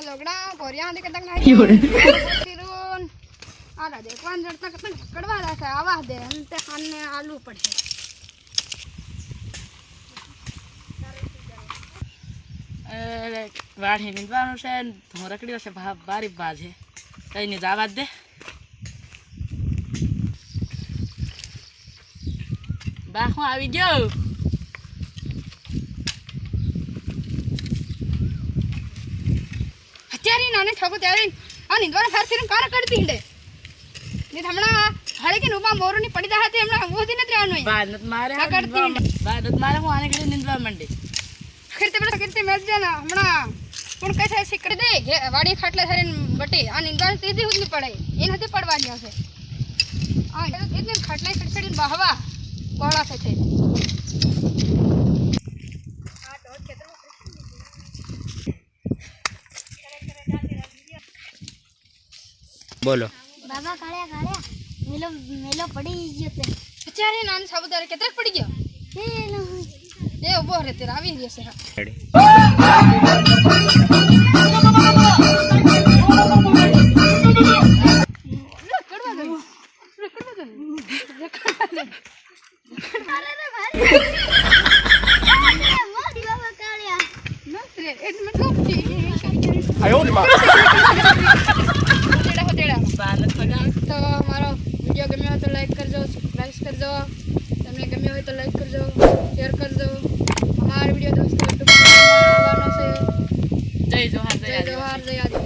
लोगड़ा Korea दे कतक नहीं फिरून आला दे कौन जड़ता कतक कड़वा दा से आवाज दे अंते खाने आलू पड़े વાઢી નીંદવાનું છે હું રખડ્યો છે બારી બાજ છે કઈ ની દાવા દે બા હું આવી ગયો અત્યારે નાને ઠગો ત્યારે આ નીંદવાના ફેર ફેર કાર કરતી હિંડે ને હમણા હળે કે નુબા મોરોની પડી જા હતી હમણા મોદી નથી આવવાનું બાદત મારે હું આને ઘરે નીંદવા માંડી खिरते मर जाना हमारा कौन कैसे ऐसे कर दे वाड़ी खाटले धरे बटे आ निंदवान तेजी हुदनी पड़े इन हते पड़वा दिया से आ इतने खाटले खड़खड़ी बहवा कोड़ा से थे आ तो क्षेत्र बोलो बाबा काळ्या काळ्या मेलो मेलो पड़ी गयो ते बेचारे नान साबुदारे केतरे पड़ी गयो मेलो ए उभो रे तेरा આવી રહ્યો છે તો મારો વિડિયો ગમ્યો હોય તો લાઈક કરજો સબસ્ક્રાઇબ કરજો તમને ગમ્યો હોય તો લાઈક કરજો શેર કરજો हमारे वीडियो दोस्तों यूट्यूब पर आवानो से जय जोहार जय जय